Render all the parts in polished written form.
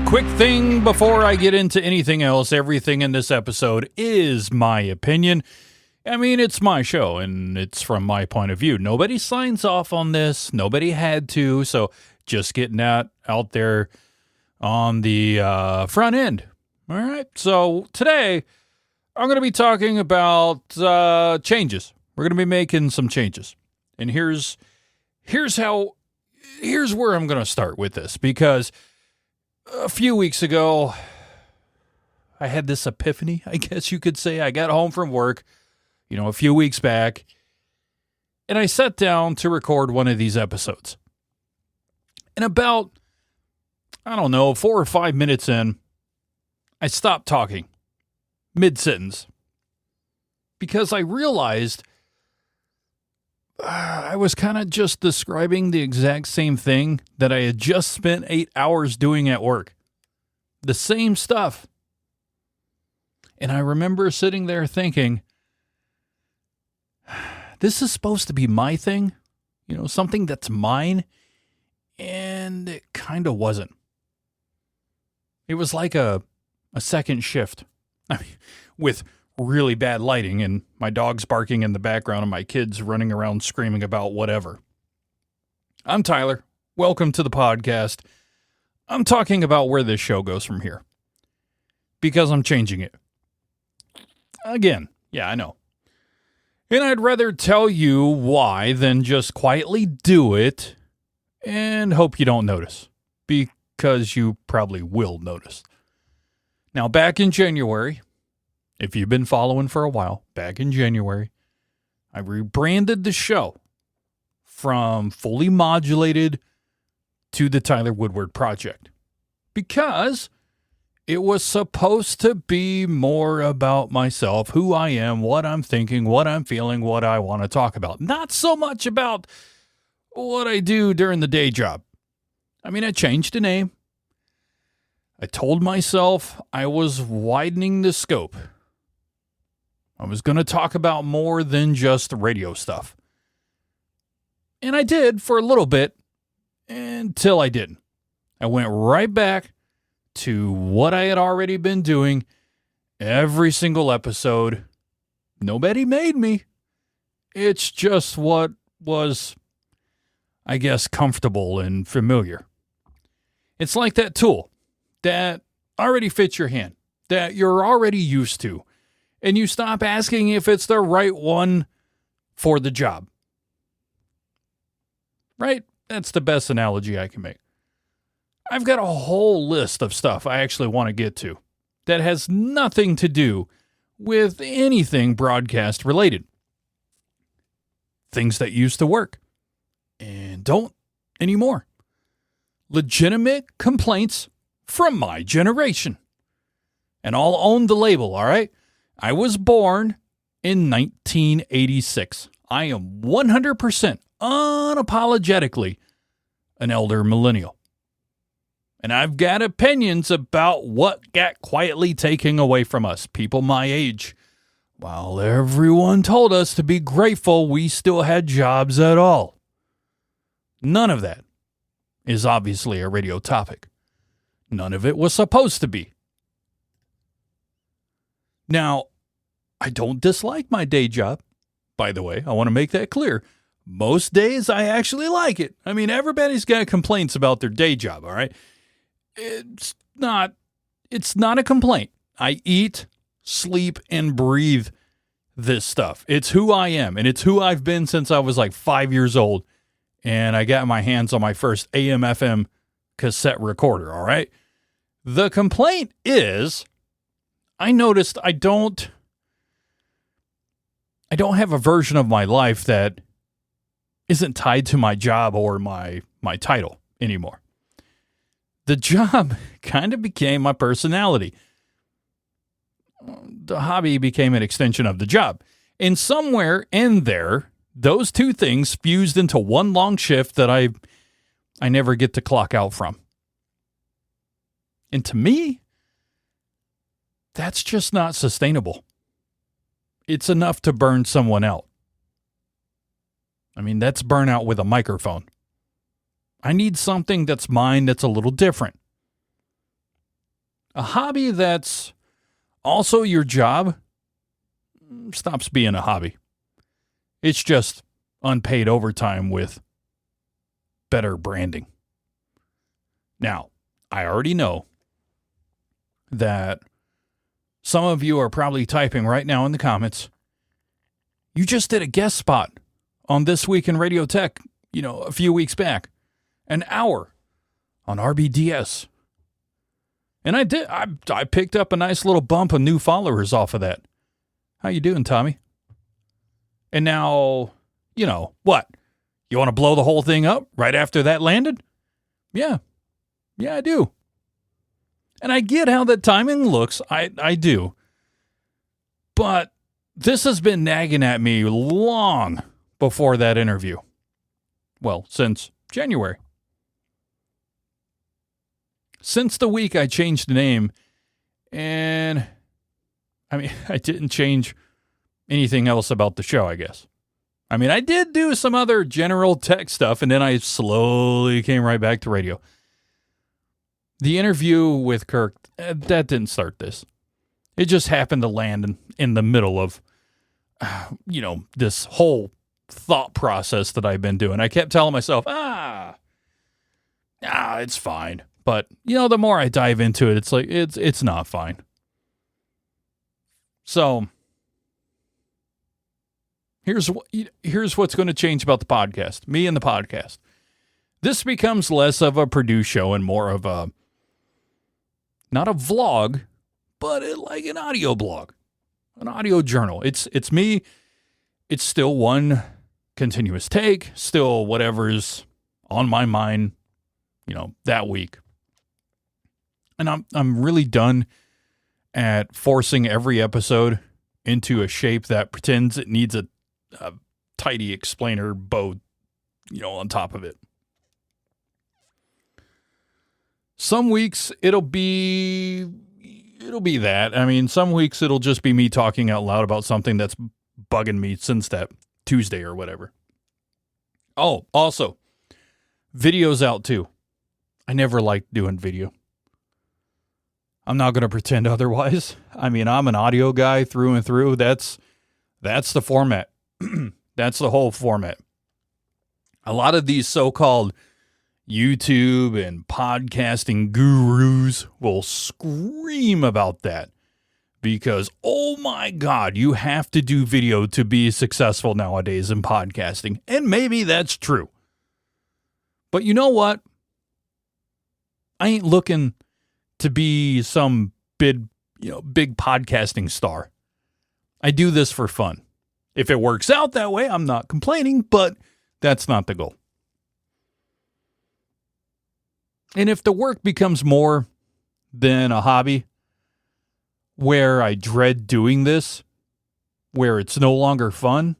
quick thing before I get into anything else. Everything in this episode is my opinion. I mean, it's my show, and it's from my point of view. Nobody signs off on this. Nobody had to, so just getting that out there on the front end. All right, so today I'm going to be talking about changes. We're going to be making some changes, and here's where I'm going to start with this, because a few weeks ago I had this epiphany, I guess you could say. I got home from work, a few weeks back, and I sat down to record one of these episodes. And about, 4 or 5 minutes in, I stopped talking, mid-sentence, because I realized I was kind of just describing the exact same thing that I had just spent 8 hours doing at work. The same stuff. And I remember sitting there thinking, this is supposed to be my thing, something that's mine, and it kind of wasn't. It was like a second shift. I mean, with really bad lighting and my dogs barking in the background and my kids running around screaming about whatever. I'm Tyler. Welcome to the podcast. I'm talking about where this show goes from here, because I'm changing it. Again, yeah, I know. And I'd rather tell you why than just quietly do it and hope you don't notice, because you probably will notice. Now, back in January, if you've been following for a while, back in January, I rebranded the show from Fully Modulated to the Tyler Woodward Project, because it was supposed to be more about myself, who I am, what I'm thinking, what I'm feeling, what I want to talk about. Not so much about what I do during the day job. I mean, I changed the name. I told myself I was widening the scope. I was going to talk about more than just radio stuff. And I did for a little bit, until I didn't. I went right back to what I had already been doing every single episode. Nobody made me. It's just what was, I guess, comfortable and familiar. It's like that tool that already fits your hand, that you're already used to, and you stop asking if it's the right one for the job. Right? That's the best analogy I can make. I've got a whole list of stuff I actually want to get to that has nothing to do with anything broadcast related. Things that used to work and don't anymore. Legitimate complaints from my generation. And I'll own the label, all right? I was born in 1986. I am 100% unapologetically an elder millennial. And I've got opinions about what got quietly taken away from us, people my age. While everyone told us to be grateful we still had jobs at all. None of that is obviously a radio topic. None of it was supposed to be. Now, I don't dislike my day job. By the way, I want to make that clear. Most days I actually like it. I mean, everybody's got complaints about their day job, all right? It's not a complaint. I eat, sleep, and breathe this stuff. It's who I am, and it's who I've been since I was like 5 years old, and I got my hands on my first AM/FM cassette recorder, all right? The complaint is, I noticed I don't have a version of my life that isn't tied to my job or my title anymore. The job kind of became my personality. The hobby became an extension of the job. And somewhere in there, those two things fused into one long shift that I never get to clock out from. And to me, that's just not sustainable. It's enough to burn someone out. I mean, that's burnout with a microphone. I need something that's mine that's a little different. A hobby that's also your job stops being a hobby. It's just unpaid overtime with better branding. Now, I already know that some of you are probably typing right now in the comments, you just did a guest spot on This Week in Radio Tech, a few weeks back. An hour on RBDS. And I did. I picked up a nice little bump of new followers off of that. How you doing, Tommy? And now, what? You want to blow the whole thing up right after that landed? Yeah. Yeah, I do. And I get how that timing looks. I do. But this has been nagging at me long before that interview. Well, since January. Since the week I changed the name, and I didn't change anything else about the show, I guess. I did do some other general tech stuff, and then I slowly came right back to radio. The interview with Kirk, that didn't start this. It just happened to land in the middle of, this whole thought process that I've been doing. I kept telling myself, it's fine. But, the more I dive into it, it's like, it's not fine. So, here's what's going to change about the podcast. Me and the podcast. This becomes less of a Purdue show and more of not a vlog, but like an audio blog. An audio journal. It's me. It's still one continuous take. Still whatever's on my mind, that week. And I'm really done at forcing every episode into a shape that pretends it needs a tidy explainer bow, on top of it. Some weeks it'll be that. Some weeks it'll just be me talking out loud about something that's bugging me since that Tuesday or whatever. Oh, also, video's out too. I never liked doing video. I'm not going to pretend otherwise. I'm an audio guy through and through. That's the format. That's the whole format. A lot of these so-called YouTube and podcasting gurus will scream about that because, oh my God, you have to do video to be successful nowadays in podcasting. And maybe that's true. But you know what? I ain't looking to be some big podcasting star. I do this for fun. If it works out that way, I'm not complaining, but that's not the goal. And if the work becomes more than a hobby, where I dread doing this, where it's no longer fun,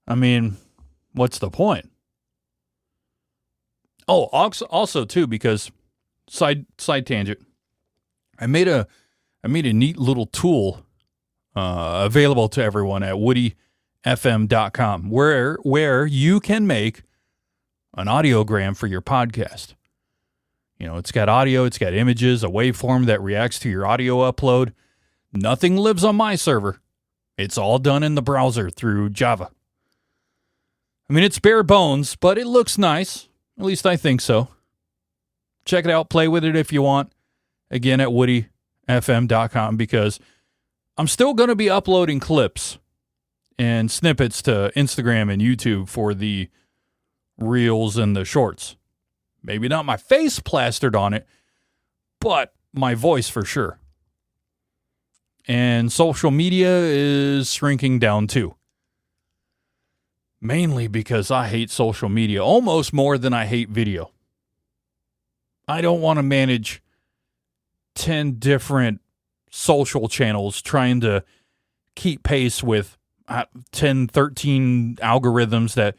what's the point? Oh, also too, because Side tangent. I made a neat little tool available to everyone at woodyfm.com where you can make an audiogram for your podcast. It's got audio, it's got images, a waveform that reacts to your audio upload. Nothing lives on my server. It's all done in the browser through Java. It's bare bones, but it looks nice. At least I think so. Check it out. Play with it if you want. Again, at woodyfm.com, because I'm still going to be uploading clips and snippets to Instagram and YouTube for the reels and the shorts. Maybe not my face plastered on it, but my voice for sure. And social media is shrinking down too. Mainly because I hate social media almost more than I hate video. I don't want to manage 10 different social channels trying to keep pace with 10, 13 algorithms that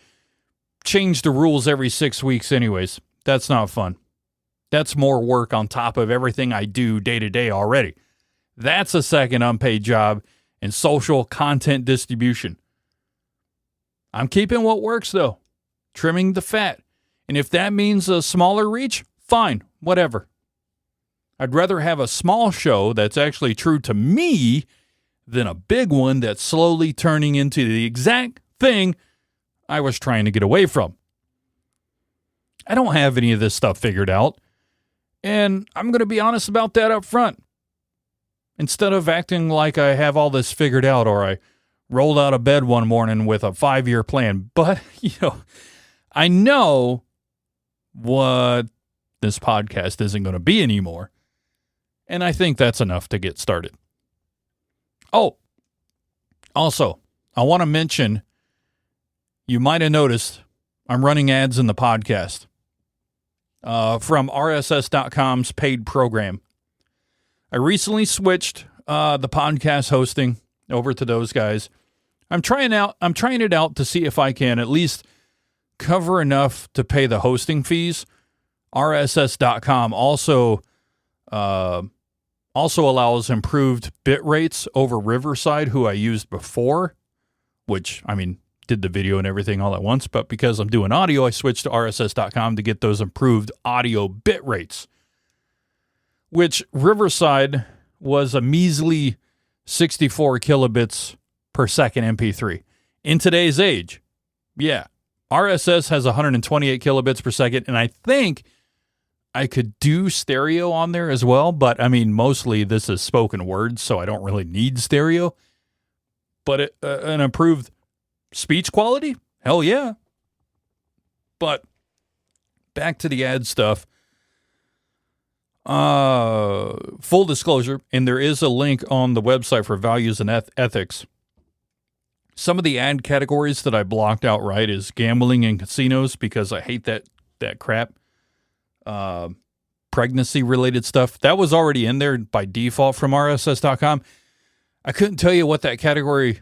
change the rules every 6 weeks anyways. That's not fun. That's more work on top of everything I do day to day already. That's a second unpaid job in social content distribution. I'm keeping what works though, trimming the fat. And if that means a smaller reach, fine, whatever. I'd rather have a small show that's actually true to me than a big one that's slowly turning into the exact thing I was trying to get away from. I don't have any of this stuff figured out, and I'm going to be honest about that up front. Instead of acting like I have all this figured out or I rolled out of bed one morning with a 5-year plan. But, I know what this podcast isn't going to be anymore. And I think that's enough to get started. Oh, also, I want to mention, you might have noticed I'm running ads in the podcast from RSS.com's paid program. I recently switched the podcast hosting over to those guys. I'm trying it out to see if I can at least cover enough to pay the hosting fees. RSS.com also allows improved bit rates over Riverside, who I used before, which, did the video and everything all at once. But because I'm doing audio, I switched to RSS.com to get those improved audio bit rates, which Riverside was a measly 64 kilobits per second MP3. In today's age, RSS has 128 kilobits per second, and I think I could do stereo on there as well, but mostly this is spoken words, so I don't really need stereo. But an improved speech quality? Hell yeah. But back to the ad stuff. Full disclosure, and there is a link on the website for values and ethics. Some of the ad categories that I blocked outright is gambling and casinos because I hate that crap. Pregnancy related stuff. That was already in there by default from RSS.com. I couldn't tell you what that category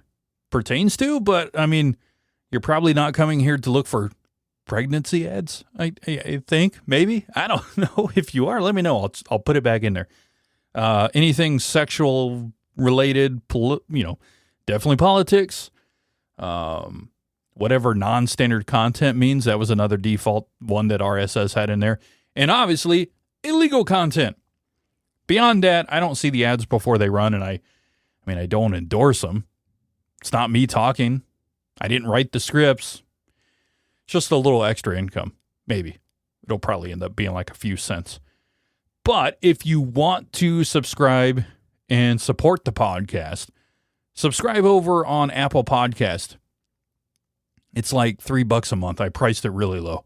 pertains to, but you're probably not coming here to look for pregnancy ads, I think, maybe. I don't know. If you are, let me know. I'll put it back in there. Anything sexual related, definitely politics. Whatever non-standard content means, that was another default one that RSS had in there. And obviously, illegal content. Beyond that, I don't see the ads before they run, and I don't endorse them. It's not me talking. I didn't write the scripts. Just a little extra income, maybe. It'll probably end up being like a few cents. But if you want to subscribe and support the podcast, subscribe over on Apple Podcast. It's like $3 a month. I priced it really low.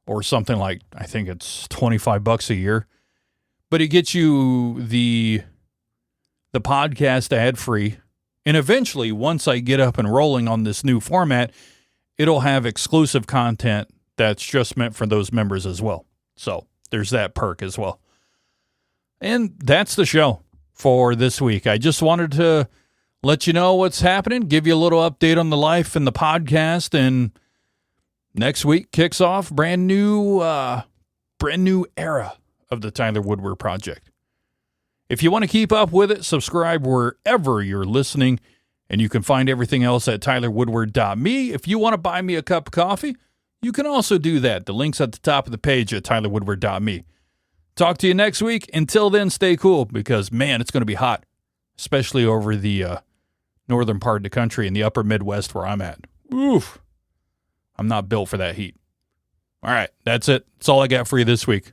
Or something like, I think it's $25 a year. But it gets you the podcast ad-free. And eventually, once I get up and rolling on this new format, it'll have exclusive content that's just meant for those members as well. So there's that perk as well. And that's the show for this week. I just wanted to let you know what's happening, give you a little update on the life and the podcast, and next week kicks off brand new era of the Tyler Woodward Project. If you want to keep up with it, subscribe wherever you're listening, and you can find everything else at tylerwoodward.me. If you want to buy me a cup of coffee, you can also do that. The link's at the top of the page at tylerwoodward.me. Talk to you next week. Until then, stay cool because, man, it's going to be hot, especially over the northern part of the country in the upper Midwest where I'm at. Oof. I'm not built for that heat. All right, that's it. That's all I got for you this week.